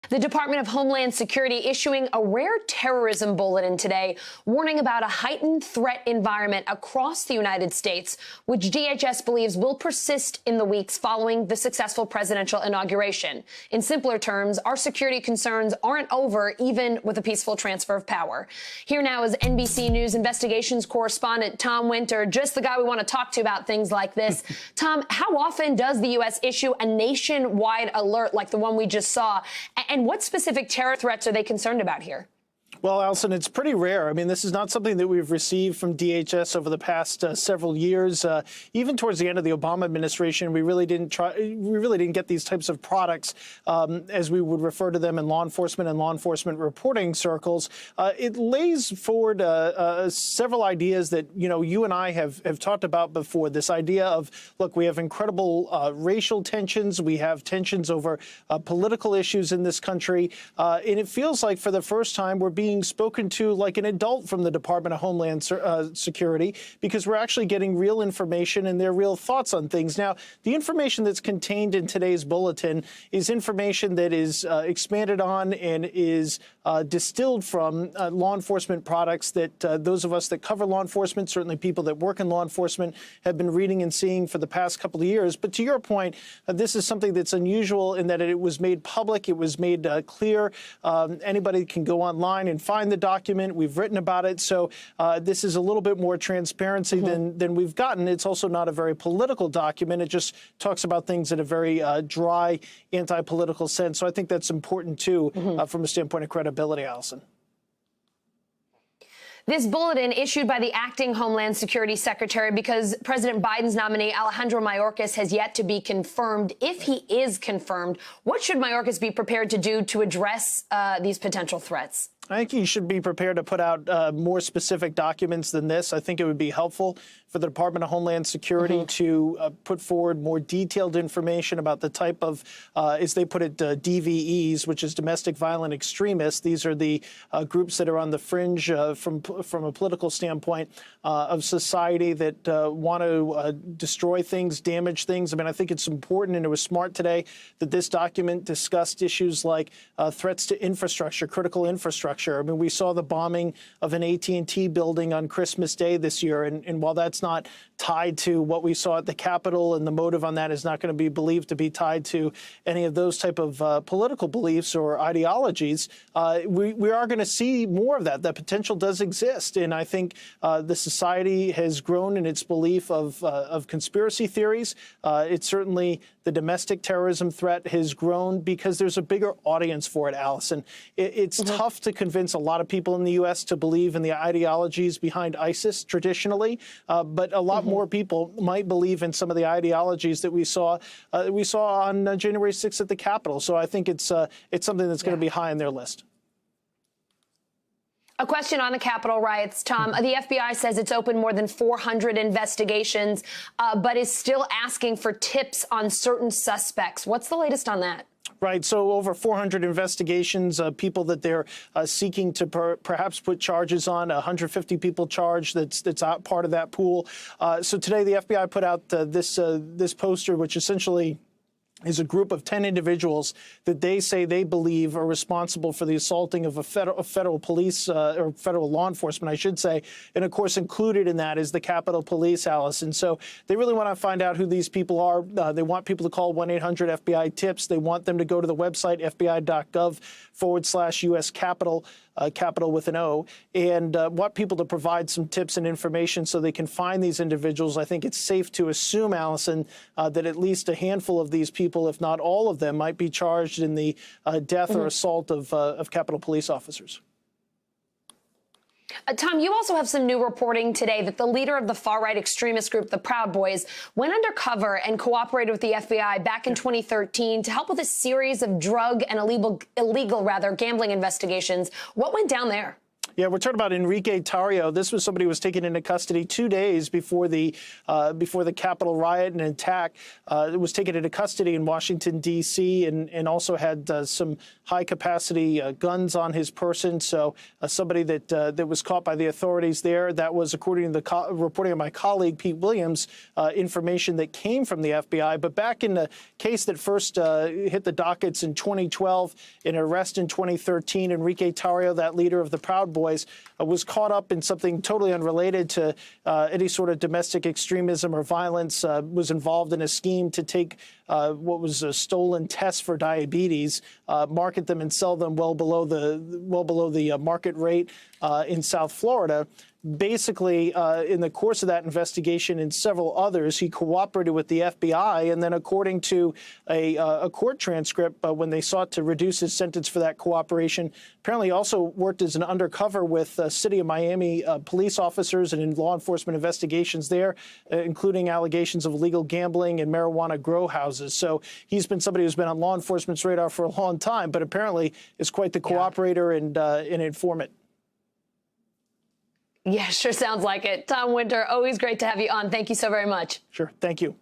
The Department of Homeland Security issuing a rare terrorism bulletin today, warning about a heightened threat environment across the United States, which DHS believes will persist in the weeks following the successful presidential inauguration. In simpler terms, our security concerns aren't over, even with a peaceful transfer of power. Here now is NBC News investigations correspondent Tom Winter, just the guy we want to talk to about things like this. Tom, how often does the U.S. issue a nationwide alert like the one we just saw? And what specific terror threats are they concerned about here? Well, Alison, it's pretty rare. I mean, this is not something that we've received from DHS over the past several years. Even towards the end of the Obama administration, we really didn't get these types of products, as we would refer to them in law enforcement and law enforcement reporting circles. It lays forward several ideas that, you and I have talked about before. This idea of, look, we have incredible racial tensions. We have tensions over political issues in this country. And it feels like for the first time we're being spoken to like an adult from the Department of Homeland Security, because we're actually getting real information and their real thoughts on things. Now, the information that's contained in today's bulletin is information that is expanded on and is distilled from law enforcement products that those of us that cover law enforcement, certainly people that work in law enforcement, have been reading and seeing for the past couple of years. But to your point, this is something that's unusual in that it was made public. It was made clear. Anybody can go online and find the document. We've written about it. So this is a little bit more transparency than we've gotten. It's also not a very political document. It just talks about things in a very dry, anti-political sense. So I think that's important, too, from a standpoint of credibility, Alison. This bulletin issued by the acting Homeland Security Secretary because President Biden's nominee, Alejandro Mayorkas, has yet to be confirmed. If he is confirmed, what should Mayorkas be prepared to do to address these potential threats? I think he should be prepared to put out more specific documents than this. I think it would be helpful for the Department of Homeland Security to put forward more detailed information about the type of, as they put it, DVEs, which is domestic violent extremists. These are the groups that are on the fringe from a political standpoint of society that want to destroy things, damage things. I mean, I think it's important, and it was smart today that this document discussed issues like threats to infrastructure, critical infrastructure. I mean, we saw the bombing of an AT&T building on Christmas Day this year. And while that's not tied to what we saw at the Capitol, and the motive on that is not going to be believed to be tied to any of those type of political beliefs or ideologies, we are going to see more of that. That potential does exist. And I think the society has grown in its belief of conspiracy theories. It's certainly the domestic terrorism threat has grown because there's a bigger audience for it, Alison. It's tough to convince a lot of people in the U.S. to believe in the ideologies behind ISIS traditionally, but a lot more people might believe in some of the ideologies that we saw on January 6th at the Capitol. So I think it's something that's going to be high on their list. A question on the Capitol riots, Tom. The FBI says it's opened more than 400 investigations, but is still asking for tips on certain suspects. What's the latest on that? Right. So over 400 investigations, people that they're seeking to perhaps put charges on, 150 people charged that's out part of that pool. So today the FBI put out this poster, which essentially is a group of 10 individuals that they say they believe are responsible for the assaulting of a federal police or federal law enforcement, I should say. And of course, included in that is the Capitol Police, Alice. And so they really want to find out who these people are. They want people to call 1-800-FBI-TIPS. They want them to go to the website, FBI.gov/US Capitol. Capital with an O, and want people to provide some tips and information so they can find these individuals. I think it's safe to assume, Allison, that at least a handful of these people, if not all of them, might be charged in the death or assault of Capitol Police officers. Tom, you also have some new reporting today that the leader of the far-right extremist group, the Proud Boys, went undercover and cooperated with the FBI back in 2013 to help with a series of drug and illegal gambling investigations. What went down there? Yeah, we're talking about Enrique Tarrio. This was somebody who was taken into custody 2 days before the Capitol riot and attack. It was taken into custody in Washington, D.C., and also had some high-capacity guns on his person. So somebody that was caught by the authorities there. That was, according to the reporting of my colleague, Pete Williams, information that came from the FBI. But back in the case that first hit the dockets in 2012, an arrest in 2013, Enrique Tarrio, that leader of the Proud Boys, was caught up in something totally unrelated to any sort of domestic extremism or violence, was involved in a scheme to take what was stolen tests for diabetes, market them and sell them well below the market rate in South Florida. Basically, in the course of that investigation and several others, he cooperated with the FBI. And then according to a court transcript, when they sought to reduce his sentence for that cooperation, apparently also worked as an undercover with City of Miami police officers and in law enforcement investigations there, including allegations of illegal gambling and marijuana grow houses. So he's been somebody who's been on law enforcement's radar for a long time, but apparently is quite the cooperator and an informant. Yeah, sure sounds like it. Tom Winter, always great to have you on. Thank you so very much. Sure. Thank you.